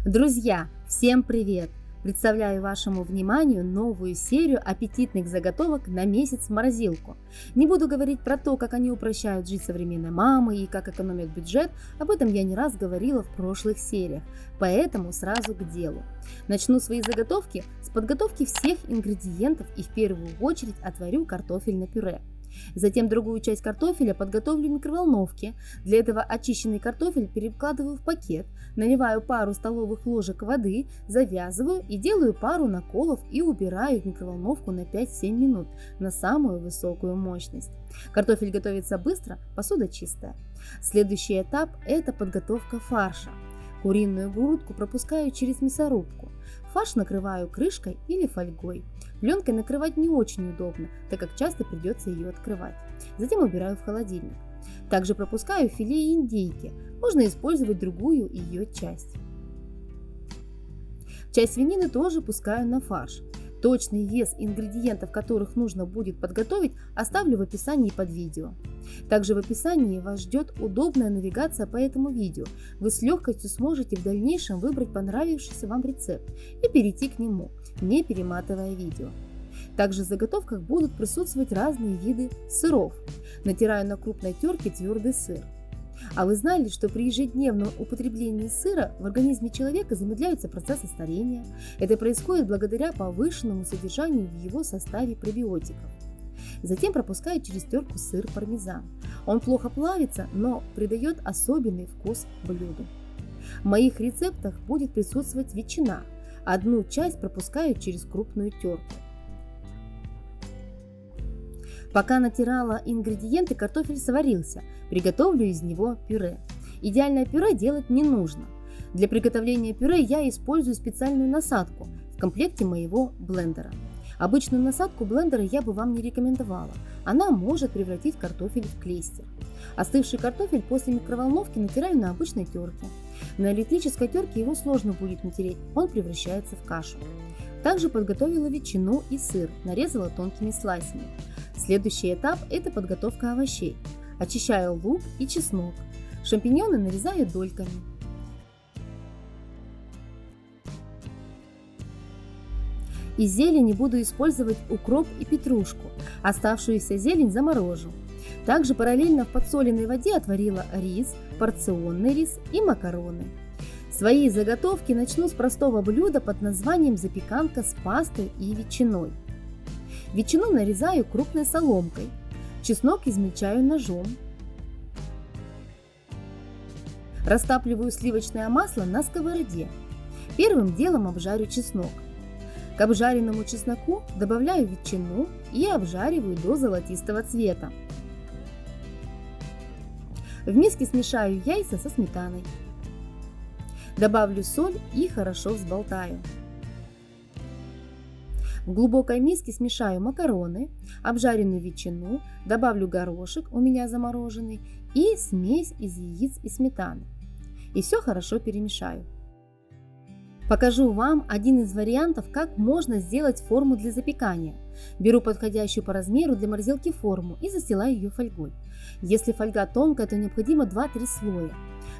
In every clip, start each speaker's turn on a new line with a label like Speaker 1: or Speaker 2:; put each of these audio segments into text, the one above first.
Speaker 1: Друзья, всем привет! Представляю вашему вниманию новую серию аппетитных заготовок на месяц в морозилку. Не буду говорить про то, как они упрощают жизнь современной мамы и как экономят бюджет, об этом я не раз говорила в прошлых сериях, поэтому сразу к делу. Начну свои заготовки с подготовки всех ингредиентов и в первую очередь отварю картофельное пюре. Затем другую часть картофеля подготовлю в микроволновке. Для этого очищенный картофель перекладываю в пакет, наливаю пару столовых ложек воды, завязываю и делаю пару наколов и убираю в микроволновку на 5-7 минут на самую высокую мощность. Картофель готовится быстро, посуда чистая. Следующий этап – это подготовка фарша. Куриную грудку пропускаю через мясорубку. Фарш накрываю крышкой или фольгой. Пленкой накрывать не очень удобно, так как часто придется ее открывать. Затем убираю в холодильник. Также пропускаю филе индейки, можно использовать другую ее часть. Часть свинины тоже пускаю на фарш. Точный вес ингредиентов, которых нужно будет подготовить, оставлю в описании под видео. Также в описании вас ждет удобная навигация по этому видео. Вы с легкостью сможете в дальнейшем выбрать понравившийся вам рецепт и перейти к нему, не перематывая видео. Также в заготовках будут присутствовать разные виды сыров. Натираю на крупной терке твердый сыр. А вы знали, что при ежедневном употреблении сыра в организме человека замедляются процессы старения? Это происходит благодаря повышенному содержанию в его составе пробиотиков. Затем пропускаю через терку сыр пармезан. Он плохо плавится, но придает особенный вкус блюду. В моих рецептах будет присутствовать ветчина. Одну часть пропускаю через крупную терку. Пока натирала ингредиенты, картофель сварился. Приготовлю из него пюре. Идеальное пюре делать не нужно. Для приготовления пюре я использую специальную насадку в комплекте моего блендера. Обычную насадку блендера я бы вам не рекомендовала. Она может превратить картофель в клейстер. Остывший картофель после микроволновки натираю на обычной терке. На электрической терке его сложно будет натереть, он превращается в кашу. Также подготовила ветчину и сыр, нарезала тонкими слайсами. Следующий этап – это подготовка овощей. Очищаю лук и чеснок. Шампиньоны нарезаю дольками. Из зелени буду использовать укроп и петрушку. Оставшуюся зелень заморожу. Также параллельно в подсоленной воде отварила рис, порционный рис и макароны. Свои заготовки начну с простого блюда под названием запеканка с пастой и ветчиной. Ветчину нарезаю крупной соломкой, чеснок измельчаю ножом. Растапливаю сливочное масло на сковороде. Первым делом обжарю чеснок. К обжаренному чесноку добавляю ветчину и обжариваю до золотистого цвета. В миске смешаю яйца со сметаной. Добавлю соль и хорошо взболтаю. В глубокой миске смешаю макароны, обжаренную ветчину, добавлю горошек, у меня замороженный, и смесь из яиц и сметаны. И все хорошо перемешаю. Покажу вам один из вариантов, как можно сделать форму для запекания. Беру подходящую по размеру для морозилки форму и застилаю ее фольгой. Если фольга тонкая, то необходимо 2-3 слоя.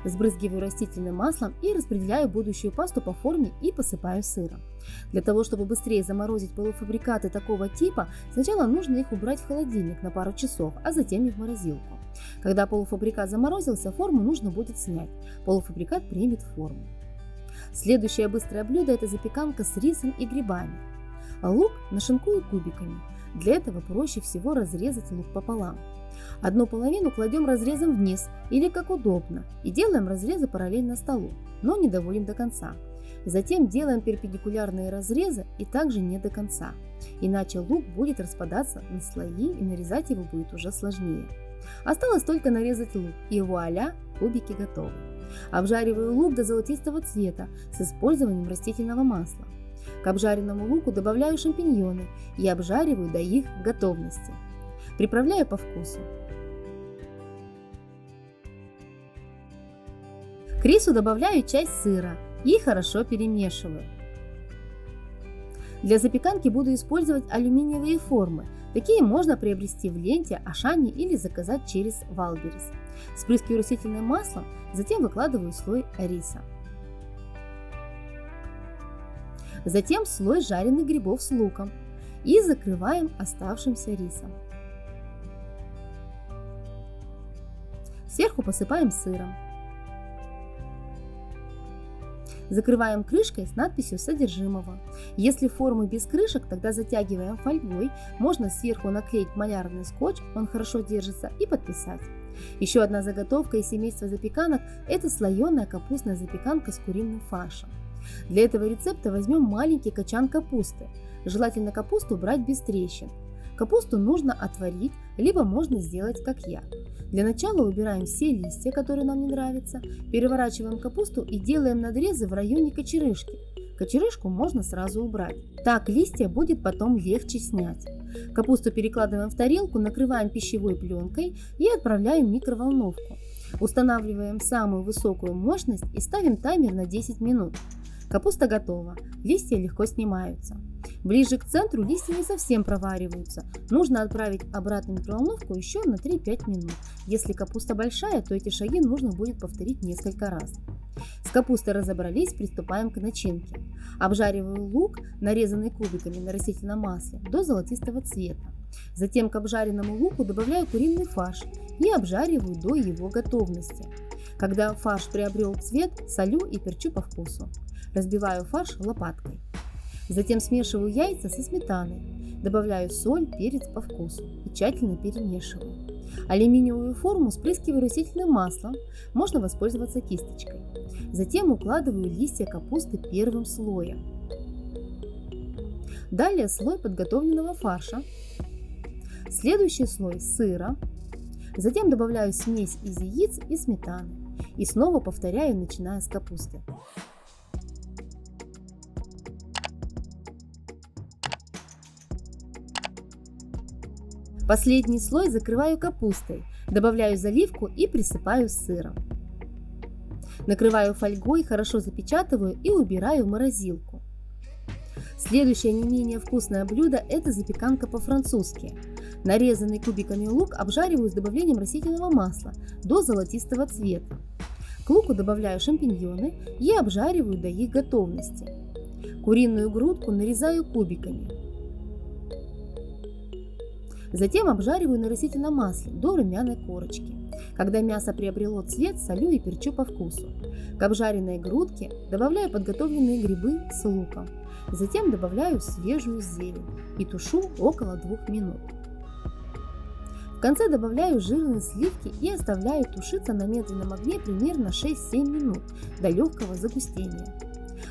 Speaker 1: Сбрызгиваю растительным маслом и распределяю будущую пасту по форме и посыпаю сыром. Для того, чтобы быстрее заморозить полуфабрикаты такого типа, сначала нужно их убрать в холодильник на пару часов, а затем и в морозилку. Когда полуфабрикат заморозился, форму нужно будет снять. Полуфабрикат примет форму. Следующее быстрое блюдо – это запеканка с рисом и грибами. Лук нашинкую кубиками. Для этого проще всего разрезать лук пополам. Одну половину кладем разрезом вниз или как удобно и делаем разрезы параллельно столу, но не доводим до конца. Затем делаем перпендикулярные разрезы и также не до конца, иначе лук будет распадаться на слои и нарезать его будет уже сложнее. Осталось только нарезать лук и вуаля, кубики готовы. Обжариваю лук до золотистого цвета с использованием растительного масла. К обжаренному луку добавляю шампиньоны и обжариваю до их готовности. Приправляю по вкусу. К рису добавляю часть сыра и хорошо перемешиваю. Для запеканки буду использовать алюминиевые формы. Такие можно приобрести в ленте, Ашане или заказать через Валберес. Спрыскиваю растительным маслом, затем выкладываю слой риса. Затем слой жареных грибов с луком и закрываем оставшимся рисом. Сверху посыпаем сыром. Закрываем крышкой с надписью содержимого. Если формы без крышек, тогда затягиваем фольгой, можно сверху наклеить малярный скотч, он хорошо держится, и подписать. Еще одна заготовка из семейства запеканок – это слоеная капустная запеканка с куриным фаршем. Для этого рецепта возьмем маленький качан капусты. Желательно капусту брать без трещин. Капусту нужно отварить, либо можно сделать как я. Для начала убираем все листья, которые нам не нравятся, переворачиваем капусту и делаем надрезы в районе кочерышки. Кочерышку можно сразу убрать. Так листья будет потом легче снять. Капусту перекладываем в тарелку, накрываем пищевой пленкой и отправляем в микроволновку. Устанавливаем самую высокую мощность и ставим таймер на 10 минут. Капуста готова, листья легко снимаются. Ближе к центру листья не совсем провариваются. Нужно отправить обратно в микроволновку еще на 3-5 минут. Если капуста большая, то эти шаги нужно будет повторить несколько раз. С капустой разобрались, приступаем к начинке. Обжариваю лук, нарезанный кубиками на растительном масле, до золотистого цвета. Затем к обжаренному луку добавляю куриный фарш и обжариваю до его готовности. Когда фарш приобрел цвет, солю и перчу по вкусу. Разбиваю фарш лопаткой. Затем смешиваю яйца со сметаной, добавляю соль, перец по вкусу и тщательно перемешиваю. Алюминиевую форму спрыскиваю растительным маслом, можно воспользоваться кисточкой. Затем укладываю листья капусты первым слоем. Далее слой подготовленного фарша, следующий слой сыра, затем добавляю смесь из яиц и сметаны и снова повторяю, начиная с капусты. Последний слой закрываю капустой, добавляю заливку и присыпаю сыром. Накрываю фольгой, хорошо запечатываю и убираю в морозилку. Следующее не менее вкусное блюдо – это запеканка по-французски. Нарезанный кубиками лук обжариваю с добавлением растительного масла до золотистого цвета. К луку добавляю шампиньоны и обжариваю до их готовности. Куриную грудку нарезаю кубиками. Затем обжариваю на растительном масле до румяной корочки. Когда мясо приобрело цвет, солю и перчу по вкусу. К обжаренной грудке добавляю подготовленные грибы с луком. Затем добавляю свежую зелень и тушу около 2 минут. В конце добавляю жирные сливки и оставляю тушиться на медленном огне примерно 6-7 минут до легкого загустения.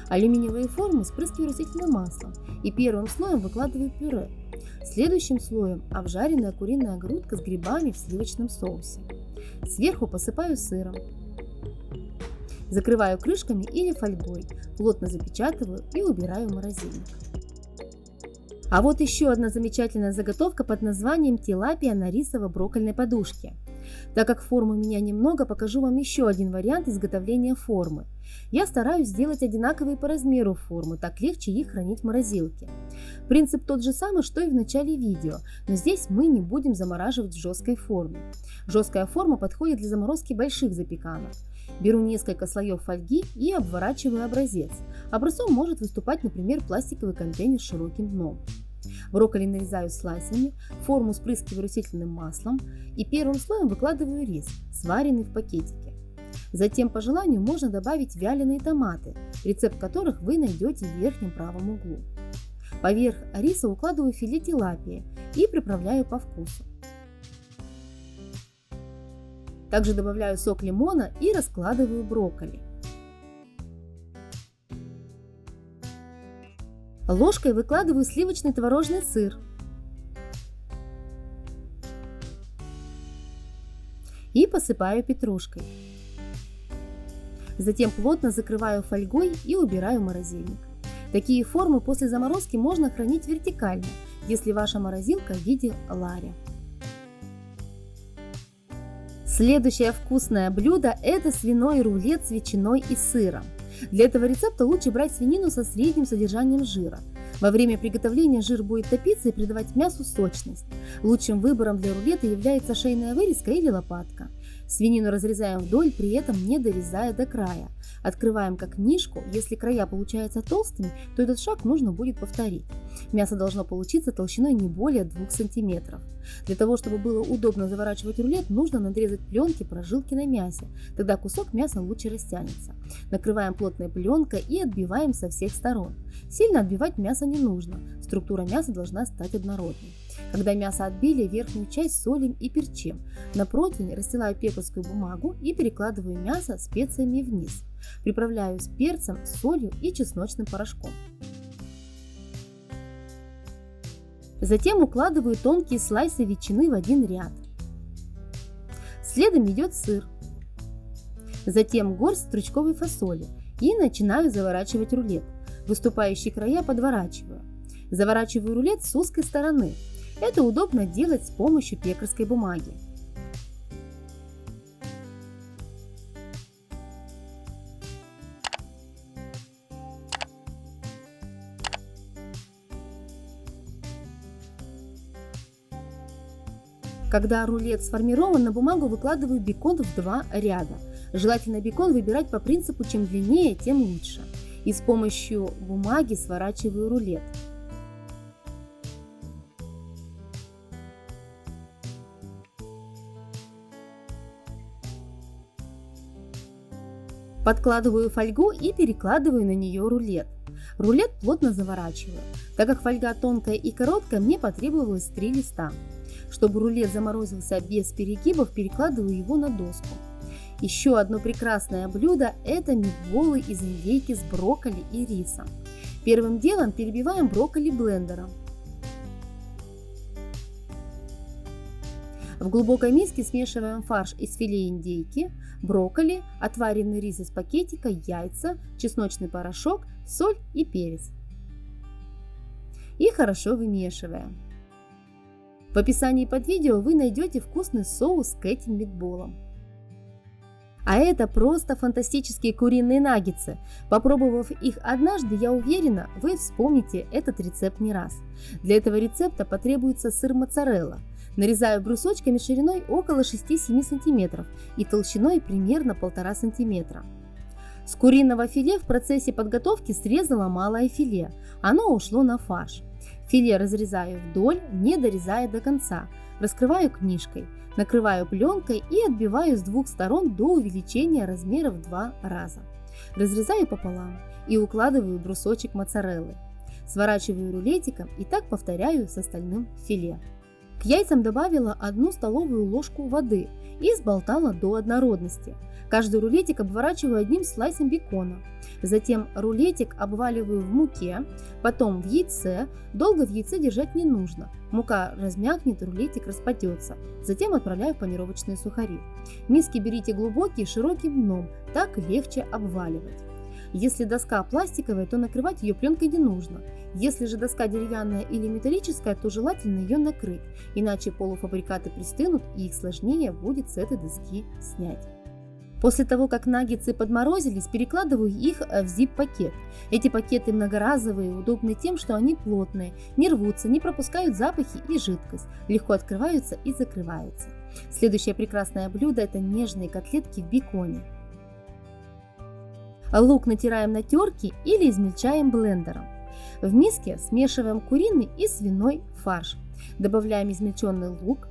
Speaker 1: Алюминиевые формы спрыскиваю растительным маслом и первым слоем выкладываю пюре. Следующим слоем обжаренная куриная грудка с грибами в сливочном соусе. Сверху посыпаю сыром. Закрываю крышками или фольгой, плотно запечатываю и убираю в морозильник. А вот еще одна замечательная заготовка под названием тилапия на рисово-броккольной подушке. Так как формы у меня немного, покажу вам еще один вариант изготовления формы. Я стараюсь сделать одинаковые по размеру формы, так легче их хранить в морозилке. Принцип тот же самый, что и в начале видео, но здесь мы не будем замораживать в жесткой форме. Жесткая форма подходит для заморозки больших запеканок. Беру несколько слоев фольги и обворачиваю образец. Образцом может выступать, например, пластиковый контейнер с широким дном. Брокколи нарезаю слайсами, форму спрыскиваю растительным маслом и первым слоем выкладываю рис, сваренный в пакетике. Затем по желанию можно добавить вяленые томаты, рецепт которых вы найдете в верхнем правом углу. Поверх риса укладываю филе тилапии и приправляю по вкусу. Также добавляю сок лимона и раскладываю брокколи. Ложкой выкладываю сливочный творожный сыр и посыпаю петрушкой. Затем плотно закрываю фольгой и убираю в морозильник. Такие формы после заморозки можно хранить вертикально, если ваша морозилка в виде ларя. Следующее вкусное блюдо – это свиной рулет с ветчиной и сыром. Для этого рецепта лучше брать свинину со средним содержанием жира. Во время приготовления жир будет топиться и придавать мясу сочность. Лучшим выбором для рулета является шейная вырезка или лопатка. Свинину разрезаем вдоль, при этом не дорезая до края. Открываем как книжку. Если края получаются толстыми, то этот шаг нужно будет повторить. Мясо должно получиться толщиной не более 2 см. Для того, чтобы было удобно заворачивать рулет, нужно надрезать пленки прожилки на мясе. Тогда кусок мяса лучше растянется. Накрываем плотной пленкой и отбиваем со всех сторон. Сильно отбивать мясо не нужно. Структура мяса должна стать однородной. Когда мясо отбили, верхнюю часть солим и перчим. На противень расстилаю пекарскую бумагу и перекладываю мясо специями вниз. Приправляю с перцем, солью и чесночным порошком. Затем укладываю тонкие слайсы ветчины в один ряд. Следом идет сыр. Затем горсть стручковой фасоли и начинаю заворачивать рулет. Выступающие края подворачиваю. Заворачиваю рулет с узкой стороны. Это удобно делать с помощью пекарской бумаги. Когда рулет сформирован, на бумагу выкладываю бекон в 2 ряда. Желательно бекон выбирать по принципу чем длиннее, тем лучше. И с помощью бумаги сворачиваю рулет. Подкладываю фольгу и перекладываю на нее рулет. Рулет плотно заворачиваю. Так как фольга тонкая и короткая, мне потребовалось 3 листа. Чтобы рулет заморозился без перегибов, перекладываю его на доску. Еще одно прекрасное блюдо – это митболы из индейки с брокколи и рисом. Первым делом перебиваем брокколи блендером. В глубокой миске смешиваем фарш из филе индейки, брокколи, отваренный рис из пакетика, яйца, чесночный порошок, соль и перец. И хорошо вымешиваем. В описании под видео вы найдете вкусный соус к этим митболам. А это просто фантастические куриные наггетсы. Попробовав их однажды, я уверена, вы вспомните этот рецепт не раз. Для этого рецепта потребуется сыр моцарелла. Нарезаю брусочками шириной около 6-7 см и толщиной примерно 1,5 см. С куриного филе в процессе подготовки срезала малое филе. Оно ушло на фарш. Филе разрезаю вдоль, не дорезая до конца. Раскрываю книжкой, накрываю пленкой и отбиваю с 2 сторон до увеличения размера в 2 раза. Разрезаю пополам и укладываю брусочек моцареллы. Сворачиваю рулетиком и так повторяю с остальным филе. К яйцам добавила 1 столовую ложку воды и взболтала до однородности. Каждый рулетик обворачиваю одним слайсом бекона. Затем рулетик обваливаю в муке, потом в яйце. Долго в яйце держать не нужно. Мука размякнет, рулетик распадется. Затем отправляю в панировочные сухари. Миски берите глубокие, широким дном, так легче обваливать. Если доска пластиковая, то накрывать ее пленкой не нужно. Если же доска деревянная или металлическая, то желательно ее накрыть, иначе полуфабрикаты пристынут и их сложнее будет с этой доски снять. После того, как наггетсы подморозились, перекладываю их в зип-пакет. Эти пакеты многоразовые, удобны тем, что они плотные, не рвутся, не пропускают запахи и жидкость, легко открываются и закрываются. Следующее прекрасное блюдо – это нежные котлетки в беконе. Лук натираем на терке или измельчаем блендером. В миске смешиваем куриный и свиной фарш. Добавляем измельченный лук.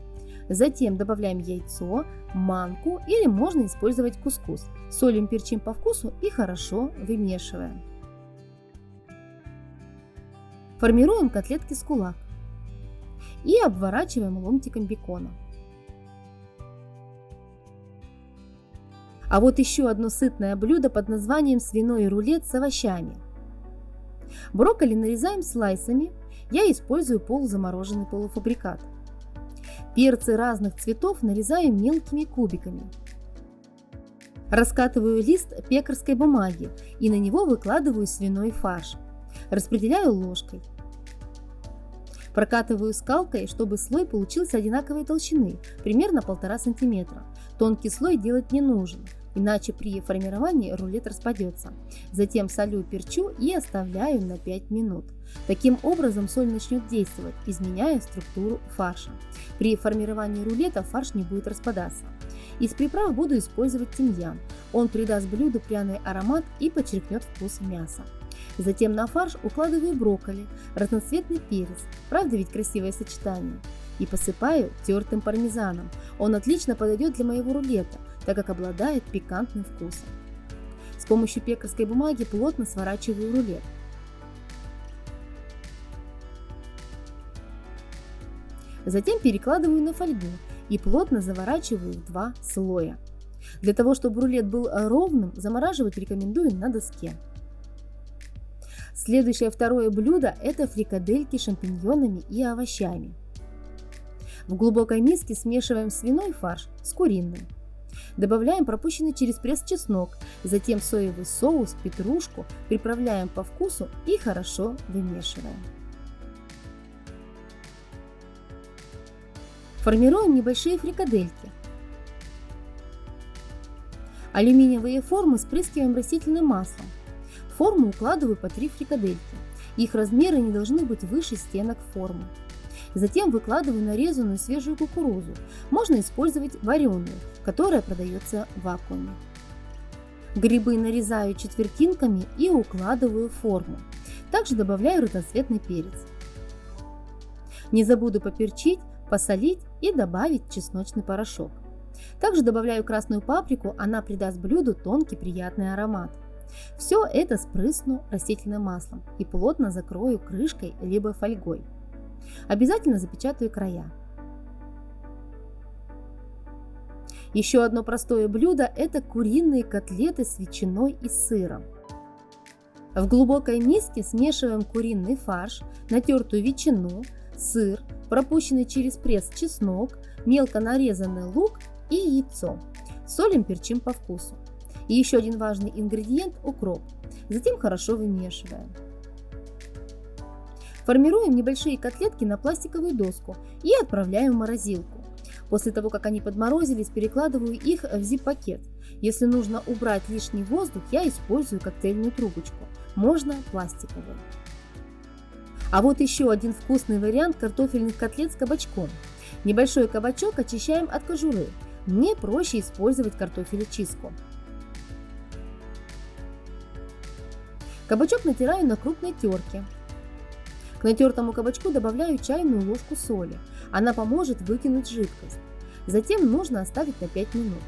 Speaker 1: Затем добавляем яйцо, манку или можно использовать кускус. Солим, перчим по вкусу и хорошо вымешиваем. Формируем котлетки с кулак и обворачиваем ломтиком бекона. А вот еще одно сытное блюдо под названием свиной рулет с овощами. Брокколи нарезаем слайсами. Я использую полузамороженный полуфабрикат. Перцы разных цветов нарезаю мелкими кубиками. Раскатываю лист пекарской бумаги и на него выкладываю свиной фарш. Распределяю ложкой. Прокатываю скалкой, чтобы слой получился одинаковой толщины, примерно 1,5 см. Тонкий слой делать не нужен, иначе при формировании рулет распадется. Затем солю, перчу и оставляю на 5 минут. Таким образом соль начнет действовать, изменяя структуру фарша. При формировании рулета фарш не будет распадаться. Из приправ буду использовать тимьян. Он придаст блюду пряный аромат и подчеркнет вкус мяса. Затем на фарш укладываю брокколи, разноцветный перец, правда ведь красивое сочетание, и посыпаю тертым пармезаном. Он отлично подойдет для моего рулета, так как обладает пикантным вкусом. С помощью пекарской бумаги плотно сворачиваю рулет. Затем перекладываю на фольгу и плотно заворачиваю в 2 слоя. Для того, чтобы рулет был ровным, замораживать рекомендую на доске. Следующее второе блюдо – это фрикадельки с шампиньонами и овощами. В глубокой миске смешиваем свиной фарш с куриным. Добавляем пропущенный через пресс чеснок, затем соевый соус, петрушку, приправляем по вкусу и хорошо вымешиваем. Формируем небольшие фрикадельки. Алюминиевые формы спрыскиваем растительным маслом. В форму укладываю по 3 фрикадельки. Их размеры не должны быть выше стенок формы. Затем выкладываю нарезанную свежую кукурузу. Можно использовать вареную, которая продается в вакууме. Грибы нарезаю четвертинками и укладываю в форму. Также добавляю разноцветный перец. Не забуду поперчить, посолить и добавить чесночный порошок. Также добавляю красную паприку, она придаст блюду тонкий приятный аромат. Все это спрысну растительным маслом и плотно закрою крышкой либо фольгой. Обязательно запечатаю края. Еще одно простое блюдо – это куриные котлеты с ветчиной и сыром. В глубокой миске смешиваем куриный фарш, натертую ветчину, сыр, пропущенный через пресс чеснок, мелко нарезанный лук и яйцо. Солим, перчим по вкусу. И еще один важный ингредиент – укроп. Затем хорошо вымешиваем. Формируем небольшие котлетки на пластиковую доску и отправляем в морозилку. После того, как они подморозились, перекладываю их в зип-пакет. Если нужно убрать лишний воздух, я использую коктейльную трубочку. Можно пластиковую. А вот еще один вкусный вариант картофельных котлет с кабачком. Небольшой кабачок очищаем от кожуры. Мне проще использовать картофелечистку. Кабачок натираю на крупной терке. К натертому кабачку добавляю чайную ложку соли. Она поможет выкинуть жидкость. Затем нужно оставить на 5 минут.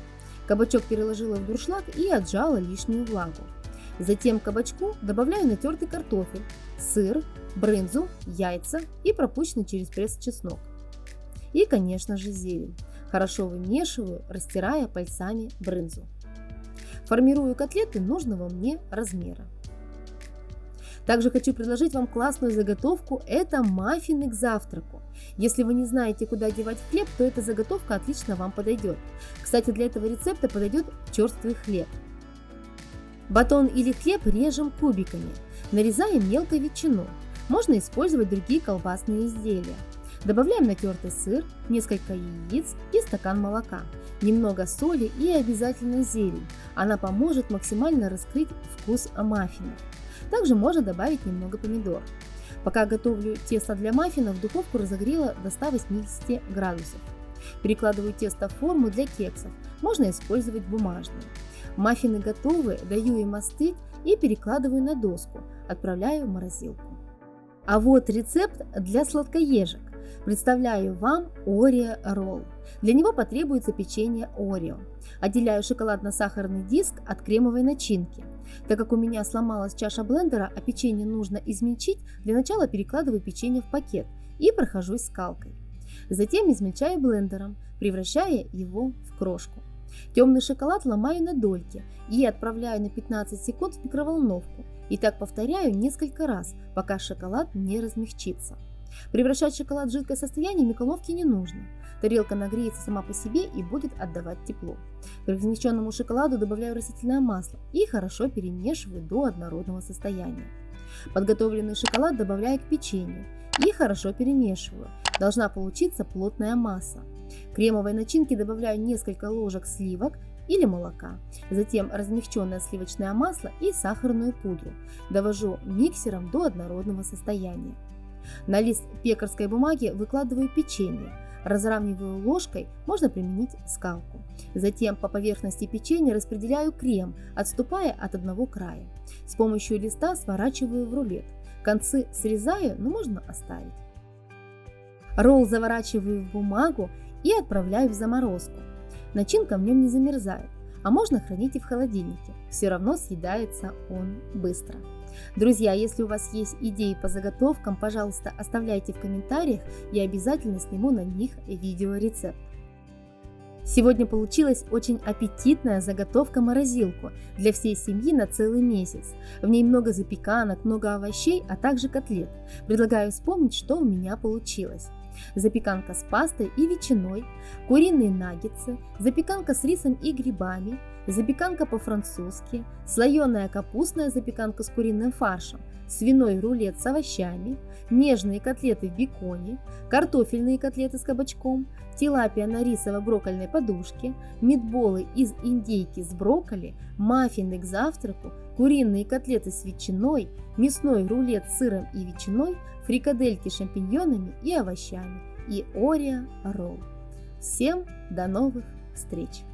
Speaker 1: Кабачок переложила в дуршлаг и отжала лишнюю влагу. Затем к кабачку добавляю натертый картофель, сыр, брынзу, яйца и пропущенный через пресс чеснок. И, конечно же, зелень. Хорошо вымешиваю, растирая пальцами брынзу. Формирую котлеты нужного мне размера. Также хочу предложить вам классную заготовку – это маффины к завтраку. Если вы не знаете, куда девать хлеб, то эта заготовка отлично вам подойдет. Кстати, для этого рецепта подойдет черствый хлеб. Батон или хлеб режем кубиками. Нарезаем мелко ветчину. Можно использовать другие колбасные изделия. Добавляем натертый сыр, несколько яиц и стакан молока. Немного соли и обязательно зелень. Она поможет максимально раскрыть вкус маффинов. Также можно добавить немного помидор. Пока готовлю тесто для маффинов, духовку разогрела до 180 градусов. Перекладываю тесто в форму для кексов. Можно использовать бумажные. Маффины готовы, даю им остыть и перекладываю на доску. Отправляю в морозилку. А вот рецепт для сладкоежек. Представляю вам Орео ролл. Для него потребуется печенье Орео. Отделяю шоколадно-сахарный диск от кремовой начинки. Так как у меня сломалась чаша блендера, а печенье нужно измельчить, для начала перекладываю печенье в пакет и прохожусь скалкой. Затем измельчаю блендером, превращая его в крошку. Темный шоколад ломаю на дольки и отправляю на 15 секунд в микроволновку. И так повторяю несколько раз, пока шоколад не размягчится. Превращать шоколад в жидкое состояние в микроволновке не нужно. Тарелка нагреется сама по себе и будет отдавать тепло. К размягченному шоколаду добавляю растительное масло и хорошо перемешиваю до однородного состояния. Подготовленный шоколад добавляю к печенью и хорошо перемешиваю. Должна получиться плотная масса. К кремовой начинке добавляю несколько ложек сливок или молока. Затем размягченное сливочное масло и сахарную пудру. Довожу миксером до однородного состояния. На лист пекарской бумаги выкладываю печенье. разравниваю ложкой, можно применить скалку. Затем по поверхности печенья распределяю крем, отступая от одного края. С помощью листа сворачиваю в рулет. Концы срезаю, но можно оставить. Ролл заворачиваю в бумагу и отправляю в заморозку. Начинка в нем не замерзает, а можно хранить и в холодильнике. Все равно съедается он быстро. Друзья, если у вас есть идеи по заготовкам, пожалуйста, оставляйте в комментариях, я обязательно сниму на них видеорецепт. Сегодня получилась очень аппетитная заготовка-морозилку для всей семьи на целый месяц. В ней много запеканок, много овощей, а также котлет. Предлагаю вспомнить, что у меня получилось. Запеканка с пастой и ветчиной, куриные наггетсы, запеканка с рисом и грибами, запеканка по-французски, слоеная капустная запеканка с куриным фаршем, свиной рулет с овощами, нежные котлеты в беконе, картофельные котлеты с кабачком, тилапия на рисово-броккольной подушке, митболы из индейки с брокколи, маффины к завтраку, куриные котлеты с ветчиной, мясной рулет с сыром и ветчиной, фрикадельки с шампиньонами и овощами и Орео ролл. Всем до новых встреч!